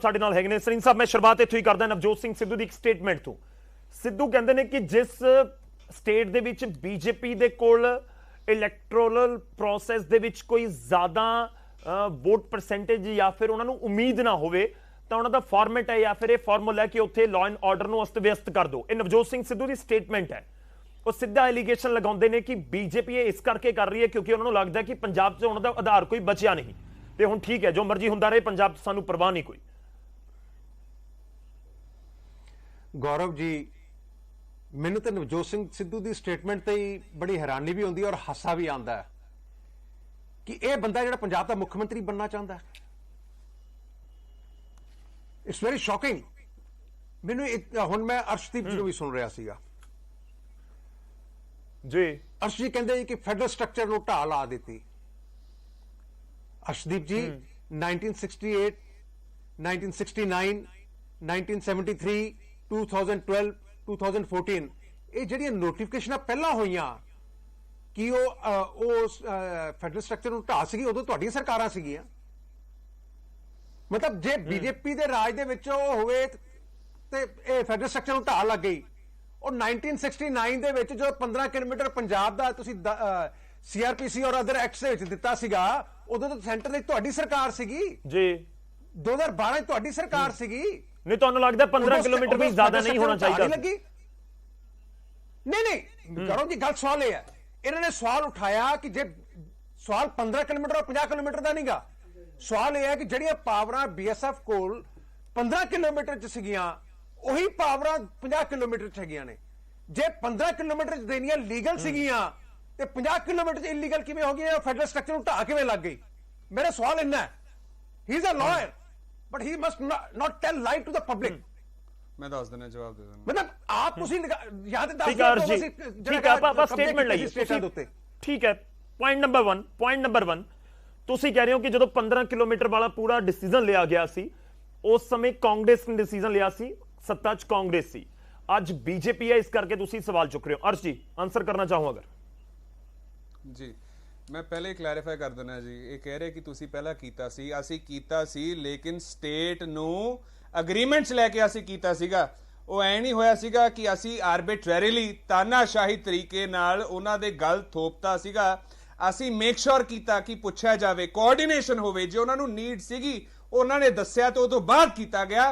ਸਾਡੇ ਨਾਲ ਹੈਗੇ ਨੇ ਸਰੀਨ ਸਾਹਿਬ। ਮੈਂ ਸ਼ੁਰੂਆਤ ਇੱਥੋਂ ਹੀ ਕਰਦਾ ਨਵਜੋਤ ਸਿੰਘ ਸਿੱਧੂ ਦੀ ਇੱਕ ਸਟੇਟਮੈਂਟ ਤੋਂ। ਸਿੱਧੂ ਕਹਿੰਦੇ ਨੇ ਕਿ ਜਿਸ ਸਟੇਟ ਦੇ ਵਿੱਚ ਬੀਜੇਪੀ ਦੇ ਕੋਲ ਇਲੈਕਟੋਰਲ ਪ੍ਰੋਸੈਸ ਦੇ ਵਿੱਚ ਕੋਈ ਜ਼ਿਆਦਾ ਵੋਟ ਪਰਸੈਂਟੇਜ ਜਾਂ ਫਿਰ ਉਹਨਾਂ ਨੂੰ ਉਮੀਦ ਨਾ ਹੋਵੇ ਤਾਂ ਉਹਨਾਂ ਦਾ ਫਾਰਮੈਟ ਹੈ ਜਾਂ ਫਿਰ ਇਹ ਫਾਰਮੂਲਾ ਹੈ ਕਿ ਉੱਥੇ ਲਾਅ ਐਂਡ ਆਰਡਰ ਨੂੰ ਅਸਤ-ਵਿਅਸਤ ਕਰ ਦਿਓ। ਇਹ ਨਵਜੋਤ ਸਿੰਘ ਸਿੱਧੂ ਦੀ ਸਟੇਟਮੈਂਟ ਹੈ। ਉਹ ਸਿੱਧਾ ਐਲੀਗੇਸ਼ਨ ਲਗਾਉਂਦੇ ਨੇ ਕਿ ਬੀਜੇਪੀ ਇਹ ਇਸ ਕਰਕੇ ਕਰ ਰਹੀ ਹੈ ਕਿਉਂਕਿ ਉਹਨਾਂ ਨੂੰ ਲੱਗਦਾ ਕਿ ਪੰਜਾਬ 'ਚ ਉਹਨਾਂ ਦਾ ਆਧਾਰ ਕੋਈ ਬਚਿਆ ਨਹੀਂ ਤੇ ਹੁਣ ਠੀਕ ਹੈ ਜੋ ਮਰਜ਼ੀ ਹੁੰਦਾ ਰਹੇ, ਪੰਜਾਬ 'ਚ ਸਾਨੂੰ ਪਰਵਾਹ ਨਹੀਂ ਕੋਈ। गौरव जी, मैनू तो नवजोत सिंह सिद्धू की स्टेटमेंट ते ही बड़ी हैरानी भी होंदी है और हासा भी आता है कि यह बंदा जो पंजाब का मुख्यमंत्री बनना चाहता है। It's very shocking. मैनू हुण मैं अर्शदीप जी को भी सुन रहा सीगा जी। अर्श जी कहते कि फैडरल स्ट्रक्चर को ढाह ला दी। अर्शदीप जी 1968, 1969, 1973, 2012, 2014 ਇਹ ਜਿਹੜੀਆਂ ਨੋਟੀਫਿਕੇਸ਼ਨਾਂ ਪਹਿਲਾਂ ਹੋਈਆਂ ਕਿ ਉਹ ਫੈਡਰਲ ਸਟਰਕਚਰ ਨੂੰ ਢਾਹ ਸੀਗੀ, ਉਦੋਂ ਤੁਹਾਡੀਆਂ ਸਰਕਾਰਾਂ ਸੀਗੀਆਂ। ਮਤਲਬ ਜੇ ਬੀਜੇਪੀ ਦੇ ਰਾਜ ਦੇ ਵਿੱਚ ਉਹ ਹੋਵੇ ਤੇ ਇਹ ਫੈਡਰਲ ਸਟਰਕਚਰ ਨੂੰ ਢਾਹ ਲੱਗ ਗਈ। ਉਹ 1969 ਦੇ ਵਿੱਚ ਜੋ 15 ਕਿਲੋਮੀਟਰ ਪੰਜਾਬ ਦਾ ਤੁਸੀਂ ਸੀਆਰਪੀਸੀ ਔਰ ਅਦਰ ਐਕਟਸ ਦੇ ਵਿੱਚ ਦਿੱਤਾ ਸੀਗਾ, ਉਦੋਂ ਤਾਂ ਸੈਂਟਰ ਦੀ ਤੁਹਾਡੀ ਸਰਕਾਰ ਸੀਗੀ ਜੀ। 2012 ਚ ਤੁਹਾਡੀ ਸਰਕਾਰ ਸੀਗੀ। नहीं तो लगता 15 किलोमीटर भी ज्यादा नहीं होना चाहिए। नहीं गौरव जी, गल सवाल यह है, इन्होंने सवाल उठाया कि जे सवाल 15 किलोमीटर और 50 किलोमीटर का नहीं गा। सवाल यह है कि ਜਿਹੜੀਆਂ ਪਾਵਰਾਂ BSF ਕੋਲ 15 ਕਿਲੋਮੀਟਰ ਚ ਸੀਗੀਆਂ ਉਹੀ ਪਾਵਰਾਂ 50 ਕਿਲੋਮੀਟਰ ਚ ਹੈਗੀਆਂ ਨੇ। ਜੇ 15 ਕਿਲੋਮੀਟਰ ਚ ਦੇਣੀਆਂ ਲੀਗਲ ਸੀਗੀਆਂ ਤੇ 50 ਕਿਲੋਮੀਟਰ ਚ ਇਲੀਗਲ ਕਿਵੇਂ ਹੋ ਗਈਆਂ? ਫੈਡਰਲ ਸਟਰਕਚਰ ਨੂੰ ਢਾਹ ਕਿਵੇਂ ਲੱਗ ਗਈ? ਮੇਰਾ ਸਵਾਲ ਇੰਨਾ ਹੈ। He is a liar but he must not tell lie to the public। मैं दस देना जवाब दे देना। मतलब आप उसी याद है ठीक है आप स्टेटमेंट लाइए। ठीक है, पॉइंट नंबर 1 ਤੁਸੀਂ ਕਹਿ ਰਹੇ ਹੋ ਕਿ ਜਦੋਂ 15 ਕਿਲੋਮੀਟਰ ਵਾਲਾ ਪੂਰਾ ਡਿਸੀਜਨ ਲਿਆ ਗਿਆ ਸੀ ਉਸ ਸਮੇਂ ਕਾਂਗਰਸ ਨੇ ਡਿਸੀਜਨ ਲਿਆ ਸੀ, ਸੱਤਾ 'ਚ ਕਾਂਗਰਸ ਸੀ। ਅੱਜ ਬੀਜੇਪੀ ਹੈ, ਇਸ ਕਰਕੇ ਤੁਸੀਂ ਸਵਾਲ ਚੁੱਕ ਰਹੇ ਹੋ। ਅਰਸ਼ ਜੀ ਆਨਸਰ ਕਰਨਾ ਚਾਹੋ ਅਗਰ। ਜੀ मैं पहले क्लैरिफाई कर देना जी, ये कह रहे कि तुसी पहला कीता सी, असी कीता सी लेकिन स्टेट नू अग्रीमेंट्स लैके असी कीता सीगा। ਉਹ ਐ ਨਹੀਂ ਹੋਇਆ ਸੀਗਾ ਕਿ ਅਸੀਂ ਆਰਬਿਟਰਰੀਲੀ ਤਾਨਾਸ਼ਾਹੀ ਤਰੀਕੇ ਨਾਲ ਉਹਨਾਂ ਦੇ ਗੱਲ ਥੋਪਤਾ ਸੀਗਾ। ਅਸੀਂ ਮੇਕ ਸ਼ੋਰ ਕੀਤਾ ਕਿ ਪੁੱਛਿਆ ਜਾਵੇ, ਕੋਆਰਡੀਨੇਸ਼ਨ ਹੋਵੇ। ਜੇ ਉਹਨਾਂ ਨੂੰ ਨੀਡ ਸੀਗੀ ਉਹਨਾਂ ਨੇ ਦੱਸਿਆ ਤੇ ਉਹ ਤੋਂ ਬਾਅਦ ਕੀਤਾ ਗਿਆ।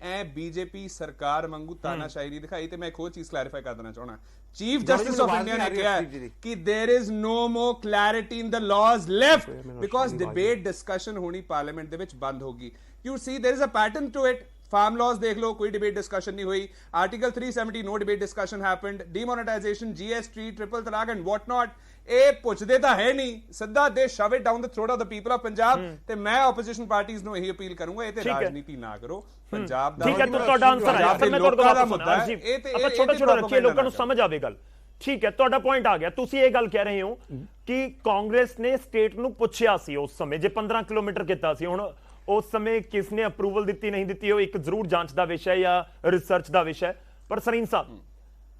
ਐ ਬੀਜੇਪੀ ਸਰਕਾਰ ਵਾਂਗੂ ਤਾਨਾਸ਼ਾਹੀ ਨਹੀਂ ਦਿਖਾਈ। ਤੇ ਮੈਂ ਇੱਕ ਹੋਰ ਚੀਜ਼ ਕਲੈਰੀਫਾਈ ਕਰ ਦੇਣਾ ਚਾਹਣਾ, ਚੀਫ ਜਸਟਿਸ ਆਫ ਇੰਡੀਆ ਨੇ ਕਿਹਾ ਕਿ there is no more clarity in the laws left because debate discussion होनी पार्लियामेंट ਦੇ ਵਿੱਚ ਬੰਦ ਹੋਗੀ। You see there is a pattern to it. Farm laws देख लो, कोई डिबेट डिस्कशन नहीं हुई। Article 370 no debate discussion happened. Demonetisation, GST, triple talaq and what not, ਇਹ ਪੁੱਛਦੇ ਤਾਂ ਹੈ ਨਹੀਂ, ਸਿੱਧਾ they shove it down the throat of the people of Punjab. ਤੇ ਮੈਂ ਆਪੋਜੀਸ਼ਨ ਪਾਰਟੀਆਂ ਨੂੰ ਇਹੀ ਅਪੀਲ ਕਰੂੰਗਾ, ਇਹ ਤੇ ਰਾਜਨੀਤੀ ਨਾ ਕਰੋ। ਪੰਜਾਬ ਦਾ ਠੀਕ ਹੈ, ਤੁਹਾਡਾ ਆਨਸਰ ਆਇਆ। ਫਿਰ ਮੈਂ ਤੁਹਾਡੇ ਕੋਲ ਮੁੱਦਾ ਹੈ, ਇਹ ਤੇ ਆਪਾਂ ਛੋਟਾ ਰੱਖੀਏ, ਲੋਕਾਂ ਨੂੰ ਸਮਝ ਆਵੇ ਗੱਲ। ਠੀਕ ਹੈ, ਤੁਹਾਡਾ ਪੁਆਇੰਟ ਆ ਗਿਆ। ਤੁਸੀਂ ਇਹ ਗੱਲ ਕਹਿ ਰਹੇ ਹੋ ਕਿ ਕਾਂਗਰਸ ਨੇ ਸਟੇਟ ਨੂੰ ਪੁੱਛਿਆ ਸੀ ਉਸ ਸਮੇਂ, ਜੇ 15 ਕਿਲੋਮੀਟਰ ਕੀਤਾ ਸੀ। ਹੁਣ ਉਸ ਸਮੇਂ ਕਿਸ ਨੇ ਅਪਰੂਵਲ ਦਿੱਤੀ ਨਹੀਂ ਦਿੱਤੀ ਉਹ ਇੱਕ ਜ਼ਰੂਰ ਜਾਂਚ ਦਾ ਵਿਸ਼ਾ ਹੈ ਜਾਂ ਰਿਸਰਚ ਦਾ ਵਿਸ਼ਾ ਹੈ। ਪਰ ਸਰੀਨ ਸਾਹਿਬ,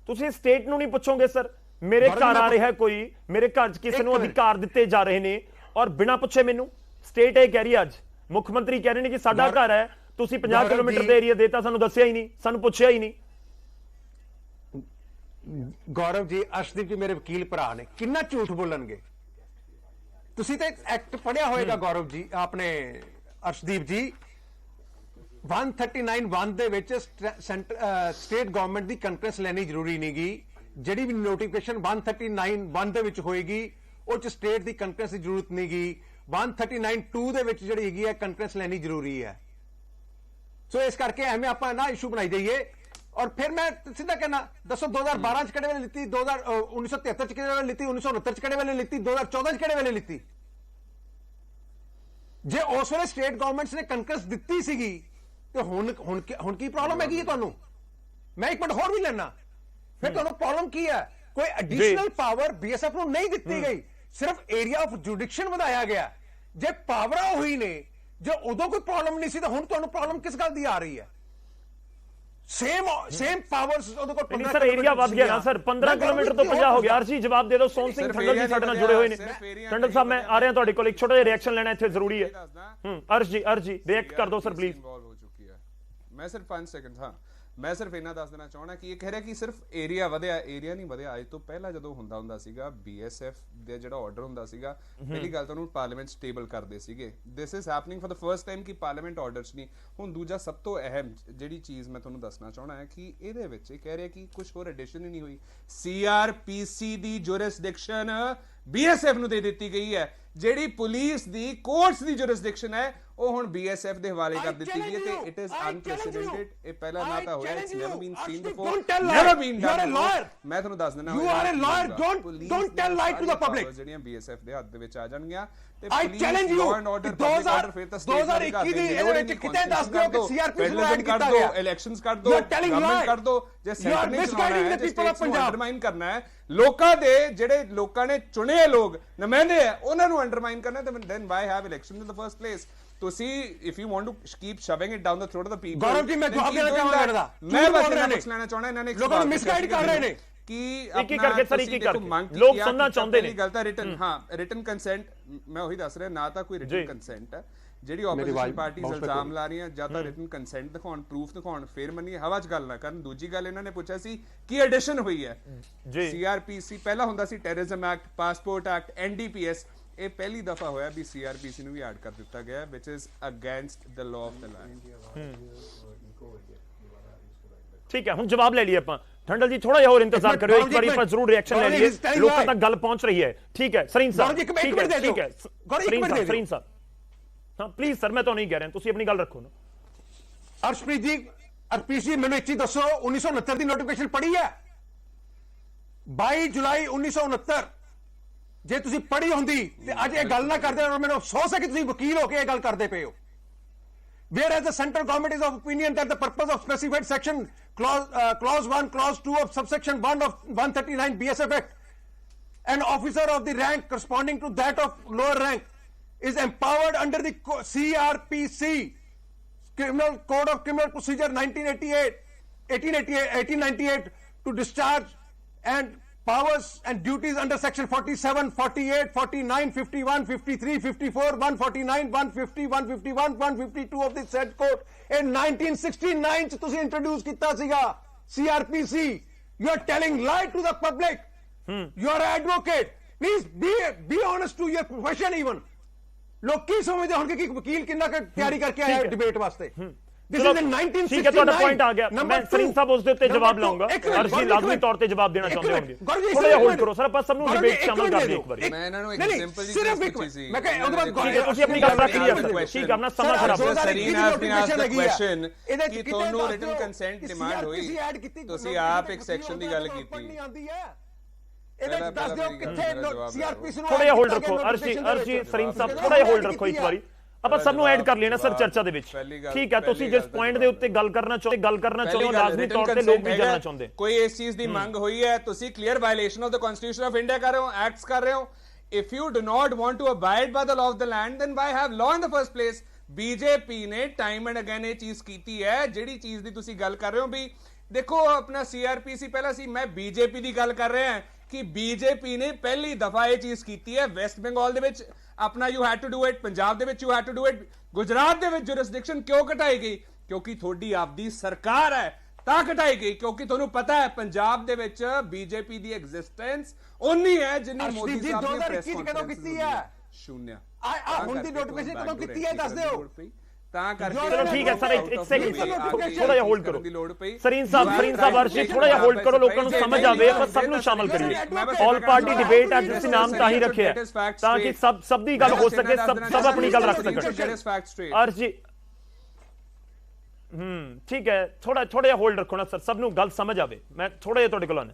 ਤੁਸੀਂ ਸਟੇਟ ਨੂੰ ਨਹੀਂ ਪੁੱਛੋਗੇ? ਸਰ ਮੇਰੇ ਘਰ ਆ ਰਿਹਾ ਕੋਈ, ਮੇਰੇ ਘਰ 'ਚ ਕਿਸੇ ਨੂੰ ਅਧਿਕਾਰ ਦਿੱਤੇ ਜਾ ਰਹੇ ਨੇ ਔਰ ਬਿਨਾਂ ਪੁੱਛੇ ਮੈਨੂੰ ਸਟੇਟ ਇਹ ਕਹਿ ਰਹੀ ਅੱਜ, ਮੁੱਖ ਮੰਤਰੀ ਕਹਿ ਰਹੇ ਨੇ ਕਿ ਸਾਡਾ ਘਰ ਹੈ, ਤੁਸੀਂ 50 ਕਿਲੋਮੀਟਰ ਦੇ ਏਰੀਆ ਦੇਤਾ, ਸਾਨੂੰ ਦੱਸਿਆ ਹੀ ਨਹੀਂ, ਸਾਨੂੰ ਪੁੱਛਿਆ ਹੀ ਨਹੀਂ। ਗੌਰਵ ਜੀ, ਅਰਸ਼ਦੀਪ ਜੀ ਮੇਰੇ ਵਕੀਲ ਭਰਾ ਨੇ, ਕਿੰਨਾ ਝੂਠ ਬੋਲਣਗੇ? ਤੁਸੀਂ ਤਾਂ ਐਕਟ ਪੜਿਆ ਹੋਏਗਾ ਗੌਰਵ ਜੀ, ਆਪਣੇ ਅਰਸ਼ਦੀਪ ਜੀ। 139(1) ਦੇ ਵਿੱਚ ਸਟੇਟ ਗਵਰਨਮੈਂਟ ਦੀ ਕੰਕਰੈਂਸ ਲੈਣੀ ਜ਼ਰੂਰੀ ਨਹੀਂ ਗੀ। ਜਿਹੜੀ ਵੀ ਨੋਟੀਫਿਕੇਸ਼ਨ 139(1) ਦੇ ਵਿੱਚ ਹੋਏਗੀ ਉਹ ਚ ਸਟੇਟ ਦੀ ਕੰਕਰੈਂਸ ਦੀ ਜ਼ਰੂਰਤ ਨਹੀਂ ਗੀ। 139(2) ਦੇ ਵਿੱਚ ਜਿਹੜੀ ਹੈਗੀ ਹੈ ਕੰਕਰੈਂਸ ਲੈਣੀ ਜ਼ਰੂਰੀ ਹੈ। ਸੋ ਇਸ ਕਰਕੇ ਐਵੇਂ ਆਪਾਂ ਨਾ ਇਸ਼ੂ ਬਣਾਈ ਜਾਈਏ। ਔਰ ਫਿਰ ਮੈਂ ਸਿੱਧਾ ਕਹਿਣਾ, ਦੱਸੋ 2012 ਚ ਕਿਹੜੇ ਵੇਲੇ ਲਿੱਤੀ, 1973 ਚ ਕਿਹੜੇ ਵੇਲੇ ਲਿੱਤੀ, 1969 ਚ ਕਿਹੜੇ ਵੇਲੇ ਲਿੱਤੀ, 2014 ਚ ਕਿਹੜੇ ਵੇਲੇ ਲਿੱਤੀ? ਜੇ ਉਸ ਵੇਲੇ ਸਟੇਟ ਗਵਰਨਮੈਂਟਸ ਨੇ ਕੰਕਰੈਂਸ ਦਿੱਤੀ ਸੀਗੀ ਤੇ ਹੁਣ ਕੀ ਪ੍ਰੋਬਲਮ ਹੈਗੀ ਹੈ ਤੁਹਾਨੂੰ? ਮੈਂ ਇੱਕ ਮਿੰਟ ਹੋਰ ਵੀ ਲੈਣਾ। ਫਿਰ ਤੁਹਾਨੂੰ ਪ੍ਰੋਬਲਮ ਕੀ ਹੈ? ਕੋਈ ਐਡੀਸ਼ਨਲ ਪਾਵਰ BSF ਨੂੰ ਨਹੀਂ ਦਿੱਤੀ ਗਈ, ਸਿਰਫ ਏਰੀਆ ਆਫ ਜੁਡੀਕਸ਼ਨ ਵਧਾਇਆ ਗਿਆ। ਜੇ ਪਾਵਰਾਂ ਹੋਈ ਨੇ, ਜੇ ਉਦੋਂ ਕੋਈ ਪ੍ਰੋਬਲਮ ਨਹੀਂ ਸੀ ਤਾਂ ਹੁਣ ਤੁਹਾਨੂੰ ਪ੍ਰੋਬਲਮ ਕਿਸ ਗੱਲ ਦੀ ਆ ਰਹੀ ਹੈ? ਸੇਮ ਪਾਵਰਸ ਉਹਦੇ ਕੋਲ 15 ਸਰ ਏਰੀਆ ਵੱਧ ਗਿਆ ਨਾ ਸਰ, 15 ਕਿਲੋਮੀਟਰ ਤੋਂ 50 ਹੋ ਗਿਆ। ਅਰਸ਼ੀ ਜਵਾਬ ਦੇ ਦਿਓ। ਸੋਨ ਸਿੰਘ ਠੰਡਲ ਜੀ ਸਾਡੇ ਨਾਲ ਜੁੜੇ ਹੋਏ ਨੇ। ਠੰਡਲ ਸਾਹਿਬ ਮੈਂ ਆ ਰਿਹਾ ਤੁਹਾਡੇ ਕੋਲ, ਇੱਕ ਛੋਟਾ ਜਿਹਾ ਰਿਐਕਸ਼ਨ ਲੈਣਾ ਇੱਥੇ ਜ਼ਰੂਰੀ ਹੈ। ਅਰਸ਼ ਜੀ ਰਿਐਕਟ ਕਰ ਦਿਓ ਸਰ ਪਲੀਜ਼। ਮੈਂ ਸਿਰਫ 5 ਸੈਕਿੰਡ ਹਾਂ ਮੈਂ ਸਿਰਫ ਇਹਨਾਂ ਦੱਸ ਦੇਣਾ ਚਾਹਣਾ ਕਿ ਇਹ ਕਹਿ ਰਿਹਾ ਕਿ ਸਿਰਫ ਏਰੀਆ ਨਹੀਂ ਵਧਿਆ ਅੱਜ ਤੋਂ ਪਹਿਲਾਂ ਜਦੋਂ ਹੁੰਦਾ ਸੀਗਾ BSF ਦੇ ਜਿਹੜਾ ਆਰਡਰ ਹੁੰਦਾ ਸੀਗਾ ਪਹਿਲੀ ਗੱਲ ਤਾਂ ਉਹਨੂੰ ਪਾਰਲੀਮੈਂਟ ਸਟੇਬਲ ਕਰਦੇ ਸੀਗੇ this is happening for the first time ਕਿ ਪਾਰਲੀਮੈਂਟ ਆਰਡਰਸ ਨਹੀਂ ਹੁਣ ਦੂਜਾ ਸਭ ਤੋਂ ਅਹਿਮ ਜਿਹੜੀ ਚੀਜ਼ ਮੈਂ ਤੁਹਾਨੂੰ ਦੱਸਣਾ ਚਾਹਣਾ ਹੈ ਕਿ ਇਹਦੇ ਵਿੱਚ ਇਹ ਕਹਿ ਰਿਹਾ ਕਿ ਕੁਝ ਹੋਰ ਐਡੀਸ਼ਨ ਹੀ ਨਹੀਂ ਹੋਈ CRPC ਦੀ ਜੁਰਿਸਡਿਕਸ਼ਨ BSF ਨੂੰ ਦੇ ਦਿੱਤੀ ਗਈ ਹੈ ਜਿਹੜੀ ਪੁਲਿਸ ਦੀ ਕੋਰਟਸ ਦੀ ਜੁਰਿਸਡਿਕਸ਼ਨ ਹੈ ਉਹ ਹੁਣ BSF ਦੇ ਹਵਾਲੇ ਕਰ ਦਿੱਤੀ ਗਈ ਹੈ ਤੇ ਇਟ ਇਜ਼ ਅਨਪ੍ਰੈਸੀਡੈਂਟਡ ਇਹ ਪਹਿਲਾਂ ਨਾ ਤਾਂ ਹੋਇਆ it's never been seen before never been done ਮੈਂ ਤੁਹਾਨੂੰ ਦੱਸ ਦਿੰਦਾ you are a liar don't tell lie to the public ਜਿਹੜੀਆਂ BSF ਦੇ ਹੱਥ ਦੇ ਵਿੱਚ ਆ ਜਾਣਗੀਆਂ ਤੇ I challenge you 2021 ਦੀ ਇਹਦੇ ਵਿੱਚ ਕਿਤੇ ਦੱਸ ਦਿਓ ਕਿ CRPC ਨੂੰ ਐਡ ਕੀਤਾ ਗਿਆ ਇਲੈਕਸ਼ਨਸ ਕਰ ਦਿਓ ਗਵਰਨਮੈਂਟ ਕਰ ਦਿਓ ਜੇ ਸੈਂਟਰ ਨੇ ਚੁਣਾਉਣਾ ਹੈ ਸਟੇਟਸ ਨੂੰ ਅੰਡਰਮਾਈਨ ਕਰਨਾ ਹੈ ਲੋਕਾਂ ਦੇ ਜਿਹੜੇ ਲੋਕਾਂ ਨੇ ਚੁਣੇ ਲੋਕ ਨੁਮਾਇੰਦੇ ਹੈ ਉਹਨਾਂ ਨੂੰ ਅੰਡਰਮਾਈਨ ਕਰਨਾ ਤੇ then why have elections in the first place ਤੁਸੀਂ if you want to keep shoving it down the throat of the people Gaurav ji ਮੈਂ ਜਵਾਬ ਦੇਣਾ ਚਾਹਾਂਗਾ ਇਹਦਾ ਮੈਂ ਬਸ ਇਹਨਾਂ ਪੁੱਛ ਲੈਣਾ ਚਾਹਣਾ ਇਹਨਾਂ ਨੇ ਲੋਕਾਂ ਨੂੰ ਮਿਸਗਾਈਡ ਕਰ ਰਹੇ ਨੇ ਕਿ ਇੱਕ ਹੀ ਕਰਕੇ ਸਰ ਇੱਕ ਹੀ ਕਰਕੇ ਲੋਕ ਸੁਣਨਾ ਚਾਹੁੰਦੇ ਨੇ ਗੱਲ ਤਾਂ ਰਿਟਨ ਕੰਸੈਂਟ ਮੈਂ ਉਹੀ ਦੱਸ ਰਿਹਾ ਨਾ ਤਾਂ ਕੋਈ ਰਿਟਨ ਕੰਸੈਂਟ ਹੈ ਜਿਹੜੀ ਆਪੋਜੀਸ਼ਨ ਪਾਰਟੀਆਂ ਇਲਜ਼ਾਮ ਲਾ ਰਹੀਆਂ ਜਾਂ ਤਾਂ ਰਿਟਨ ਕੰਸੈਂਟ ਦਿਖਾਉਣ ਪ੍ਰੂਫ ਦਿਖਾਉਣ ਫਿਰ ਮੰਨੀਏ ਹਵਾ 'ਚ ਗੱਲ ਨਾ ਕਰਨ ਦੂਜੀ ਗੱਲ ਇਹਨਾਂ ਨੇ ਪੁੱਛਿਆ ਸੀ ਕੀ ਐਡੀਸ਼ਨ ਹੋਈ ਹੈ ਜੀ CRPC ਪਹਿਲਾਂ ਹੁੰਦਾ ਸੀ terrorism act passport act NDPS ਇਹ ਪਹਿਲੀ ਦਫਾ ਹੋਇਆ ਵੀ CRPC ਨੂੰ ਵੀ ਐਡ ਕਰ ਦਿੱਤਾ ਗਿਆ which is against the law of the land ਠੀਕ ਹੈ ਹੁਣ ਜਵਾਬ ਲੈ ਲਈਏ ਆਪਾਂ ਠੰਡਲ ਜੀ ਥੋੜਾ ਜਿਹਾ ਹੋਰ ਇੰਤਜ਼ਾਰ ਕਰਿਓ ਇੱਕ ਵਾਰੀ ਆਪਾਂ ਜ਼ਰੂਰ ਰਿਐਕਸ਼ਨ ਲੈ ਲਈਏ ਲੋਕਾਂ ਤੱਕ ਗੱਲ ਪਹੁੰਚ ਰਹੀ ਹੈ ਠੀਕ ਹੈ ਸਰੀਨ ਸਾਹਿਬ ਠੀਕ ਹੈ ਸਰੀਨ ਸਾਹਿਬ ਹਾਂ ਪਲੀਜ਼ ਸਰ ਮੈਂ ਤਾਂ ਨਹੀਂ ਕਹਿ ਰਿਹਾ ਤੁਸੀਂ ਆਪਣੀ ਗੱਲ ਰੱਖੋ ਨਾ ਅਰਸ਼ਪ੍ਰੀਤ ਜੀ RPC ਮੈਨੂੰ ਇੱਕ ਚੀਜ਼ ਦੱਸੋ 1969 ਦੀ ਨੋਟੀਫਿਕੇਸ਼ਨ ਪੜ੍ਹੀ ਹੈ 22 ਜੁਲਾਈ 1969 ਜੇ ਤੁਸੀਂ ਪੜ੍ਹੀ ਹੁੰਦੀ ਤੇ ਅੱਜ ਇਹ ਗੱਲ ਨਾ ਕਰਦੇ ਔਰ ਮੈਨੂੰ ਅਫਸੋਸ ਹੈ ਕਿ ਤੁਸੀਂ ਵਕੀਲ ਹੋ ਕੇ ਇਹ ਗੱਲ ਕਰਦੇ ਪਏ ਹੋ whereas the central government is of opinion that the purpose of specified section clause 1 clause 2 of subsection 1 of 139 BSF Act an officer of the rank corresponding to that of lower rank is empowered under the CRPC Criminal Code of Criminal Procedure 1898 to discharge and powers and duties under section 47, 48, 49, 51, 53, 54, 149, 150, 151, 152 of the said code in 1969 ਚ ਤੁਸੀਂ introduce ਕੀਤਾ ਸੀਗਾ CRPC. You are telling lie to the public. You are an advocate. Please be honest to your profession even. ਲੋਕ ਕੀ ਸਮਝਦੇ ਹੋਣਗੇ ਕਿ ਵਕੀਲ ਕਿੰਨਾ ਕੁ ਤਿਆਰੀ ਕਰਕੇ ਆਇਆ ਡਿਬੇਟ ਵਾਸਤੇ This is in 1969. ਠੀਕ ਹੈ ਤੁਹਾਡਾ ਪੁਆਇੰਟ ਆ ਗਿਆ ਮੈਂ ਸਰੀਨ ਸਾਹਿਬ ਉਸ ਦੇ ਉੱਤੇ ਜਵਾਬ ਲਾਉਂਗਾ ਅਰਜੀ ਲਾਜ਼ਮੀ ਤੌਰ ਤੇ ਜਵਾਬ ਦੇਣਾ ਚਾਹੁੰਦੇ ਹੋਣਗੇ ਥੋੜਾ ਜਿਹਾ ਹੋਲਡ ਕਰੋ ਸਰ ਆਪਾਂ ਸਭ ਨੂੰ ਡਿਬੇਟ ਸ਼ਾਮਲ ਕਰ ਦਿਓ ਇੱਕ ਵਾਰੀ ਮੈਂ ਇਹਨਾਂ ਨੂੰ ਇੱਕ ਸਿੰਪਲ ਜਿਹੀ ਚੀਜ਼ ਪੁੱਛੀ ਸੀ ਮੈਂ ਕਿਹਾ ਉਹਦੇ ਬਾਅਦ ਤੁਸੀਂ ਆਪਣੀ ਗੱਲ ਰੱਖ ਲਈ ਸਰ ਠੀਕ ਆਪਣਾ ਸਮਾਂ ਖਰਾਬ ਹੋ ਸਰੀਨ ਆਪਣੀ ਆਸਕ ਕੁਐਸਚਨ ਕਿ ਤੁਹਾਨੂੰ ਰਿਟਨ ਕੰਸੈਂਟ ਡਿਮਾਂਡ ਹੋਈ ਤੁਸੀਂ ਆਪ ਇੱਕ ਸੈਕਸ਼ਨ ਦੀ ਗੱਲ ਕੀਤੀ ਇਹਦੇ ਵਿੱਚ ਦੱਸ ਦਿਓ ਕਿੱਥੇ CRPC ਨੂੰ ਥੋੜਾ ਜਿਹਾ ਹੋਲਡ ਰੱਖੋ ਅਰਜੀ ਸਰੀਨ ਸਾਹਿਬ ਥੋੜਾ ਜਿਹਾ ਹੋਲਡ ਰੱਖੋ ਇੱਕ ਵਾਰੀ ਆਪਾਂ ਸਭ ਨੂੰ ਐਡ ਕਰ ਲੈਣਾ ਸਰ ਚਰਚਾ ਦੇ ਵਿੱਚ ਠੀਕ ਹੈ ਤੁਸੀਂ ਜਿਸ ਪੁਆਇੰਟ ਦੇ ਉੱਤੇ ਗੱਲ ਕਰਨਾ ਚਾਹੁੰਦੇ ਹੋ ਲਾਜ਼ਮੀ ਤੌਰ ਤੇ ਲੋਕ ਵੀ ਜਾਣਨਾ ਚਾਹੁੰਦੇ ਕੋਈ ਇਸ ਚੀਜ਼ ਦੀ ਮੰਗ ਹੋਈ ਹੈ ਤੁਸੀਂ clear violation of the constitution of India ਕਰ ਰਹੇ ਹੋ ਐਕਟਸ ਕਰ ਰਹੇ ਹੋ if you do not want to abide by the law of the land then why have law in the first place BJP ਨੇ ਟਾਈਮ ਐਂਡ ਅਗੇਨ ਇਹ ਚੀਜ਼ ਕੀਤੀ ਹੈ ਜਿਹੜੀ ਚੀਜ਼ ਦੀ ਤੁਸੀਂ ਗੱਲ ਕਰ ਰਹੇ ਹੋ ਵੀ ਦੇਖੋ ਆਪਣਾ CRPC ਪਹਿਲਾਂ ਸੀ ਮੈਂ BJP ਦੀ ਗੱਲ ਕਰ ਰਿਹਾ ਕਿ BJP ਨੇ ਪਹਿਲੀ ਦਫਾ ਇਹ ਚੀਜ਼ ਕੀਤੀ ਹੈ ਵੈਸਟ ਬੰਗਾਲ ਦੇ ਵਿੱਚ ਆਪਣਾ you had to do it Punjab ਦੇ ਵਿੱਚ you had to do it Gujarat ਦੇ ਵਿੱਚ ਜੁਰਿਸਡਿਕਸ਼ਨ ਕਿਉਂ ਘਟਾਈ ਗਈ ਕਿਉਂਕਿ ਤੁਹਾਡੀ ਆਪਦੀ ਸਰਕਾਰ ਹੈ ਤਾਂ ਘਟਾਈ ਗਈ ਕਿਉਂਕਿ ਤੁਹਾਨੂੰ ਪਤਾ ਹੈ ਪੰਜਾਬ ਦੇ ਵਿੱਚ BJP ਦੀ ਐਗਜ਼ਿਸਟੈਂਸ ਉਨੀ ਹੈ ਜਿੰਨੀ ਮੋਦੀ ਸਾਹਿਬ ਨੇ ਪ੍ਰੈਸ ਕਾਨਫਰੰਸ ਕੀਤੀ ਹੈ ਸ਼ੂਨਿਆ ਹੁਣ ਦੀ ਨੋਟੀਫਿਕੇਸ਼ਨ ਕਦੋਂ ਕੀਤੀ ਹੈ ਦੱਸ ਦਿਓ ਤਾਂ ਕਰਕੇ ਚਲੋ ਠੀਕ ਹੈ ਸਰ ਇੱਕ ਸੈਕਿੰਡ ਥੋੜਾ ਜਿਹਾ ਹੋਲਡ ਕਰੋ ਸਰੀਨ ਸਾਹਿਬ ਅਰਸ਼ੀ ਥੋੜਾ ਜਿਹਾ ਹੋਲਡ ਕਰੋ ਲੋਕਾਂ ਨੂੰ ਸਮਝ ਆਵੇ ਆਪਾਂ ਸਭ ਨੂੰ ਸ਼ਾਮਲ ਕਰੀਏ ਆਲ ਪਾਰਟੀ ਡਿਬੇਟ ਅੱਜ ਅਸੀਂ ਨਾਮ ਤਾਂ ਹੀ ਰੱਖਿਆ ਤਾਂ ਕਿ ਸਭ ਦੀ ਗੱਲ ਹੋ ਸਕੇ ਸਭ ਆਪਣੀ ਗੱਲ ਰੱਖ ਸਕਣ ਅਰਸ਼ੀ ਠੀਕ ਹੈ ਥੋੜਾ ਜਿਹਾ ਹੋਲਡ ਰੱਖੋ ਨਾ ਸਰ ਸਭ ਨੂੰ ਗੱਲ ਸਮਝ ਆਵੇ ਮੈਂ ਥੋੜਾ ਜਿਹਾ ਤੁਹਾਡੇ ਕੋਲ ਆਣਾ